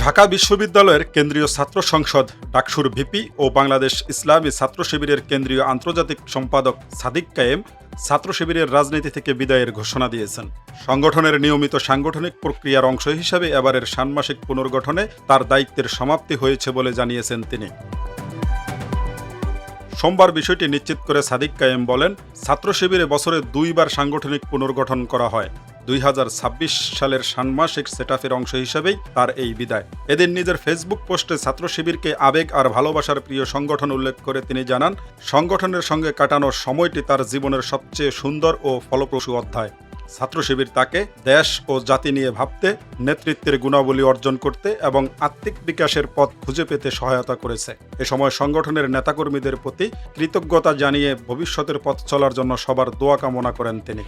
ঢাকা বিশ্ববিদ্যালয়ের কেন্দ্রীয় ছাত্র সংসদ ডাকসুর ভিপি ও বাংলাদেশ ইসলামী ছাত্র শিবিরের কেন্দ্রীয় আন্তর্জাতিক সম্পাদক সাদিক কায়েম ছাত্র শিবিরের রাজনীতি থেকে বিদায়ের ঘোষণা দিয়েছেন। সংগঠনের নিয়মিত সাংগঠনিক প্রক্রিয়ার অংশ হিসাবে এবারের ষান্মাসিক পুনর্গঠনে তার দায়িত্বের সমাপ্তি হয়েছে বলে জানিয়েছেন তিনি। সোমবার বিষয়টি নিশ্চিত করে সাদিক কায়েম বলেন, ছাত্র শিবিরে বছরে 2 বার সাংগঠনিক পুনর্গঠন করা হয়। 2026 সালের ষান্মাসিক সেটআপের অংশ হিসেবেই তার এই বিদায়। এদিন নিজের ফেসবুক পোস্টে ছাত্র শিবিরকে আবেগ আর ভালোবাসার প্রিয় সংগঠন উল্লেখ করে তিনি জানান, সংগঠনের সঙ্গে কাটানো সময়টি তার জীবনের সবচেয়ে সুন্দর ও ফলপ্রসূ অধ্যায়। ছাত্র শিবির তাকে দেশ ও জাতি নিয়ে ভাবতে, নেতৃত্বের গুণাবলী অর্জন করতে এবং আত্মিক বিকাশের পথ খুঁজে পেতে সহায়তা করেছে। এ সময় সংগঠনের নেতাকর্মীদের প্রতি কৃতজ্ঞতা জানিয়ে ভবিষ্যতের পথ চলার জন্য সবার দোয়া কামনা করেন তিনি।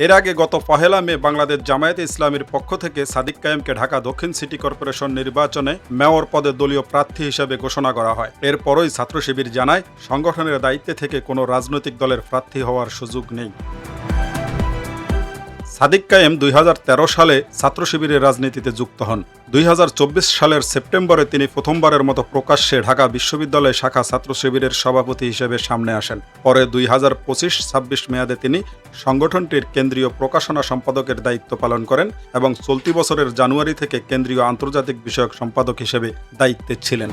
এর আগে গত 1 মে বাংলাদেশ জামায়াতে ইসলামীর পক্ষ থেকে সাদিক কায়েমকে ঢাকা দক্ষিণ সিটি কর্পোরেশন নির্বাচনে মেয়র পদে দলীয় প্রার্থী হিসেবে ঘোষণা করা হয়। এরপরই ছাত্র শিবির জানায়, সংগঠনের দায়িত্বে থেকে কোনো রাজনৈতিক দলের প্রার্থী হওয়ার সুযোগ নেই। সাদিক কায়েম 2013 সালে ছাত্র শিবিরের রাজনীতিতে যুক্ত হন। 2024 সালের সেপ্টেম্বরে তিনি প্রথমবারের মতো প্রকাশ্যে ঢাকা বিশ্ববিদ্যালয় শাখা ছাত্র শিবিরের সভাপতি হিসেবে সামনে আসেন। পরে 2025-26 মেয়াদে তিনি সংগঠনটির কেন্দ্রীয় প্রকাশনা সম্পাদকের দায়িত্ব পালন করেন এবং চলতি বছরের জানুয়ারি থেকে কেন্দ্রীয় আন্তর্জাতিক বিষয়ক সম্পাদক হিসেবে দায়িত্বে ছিলেন।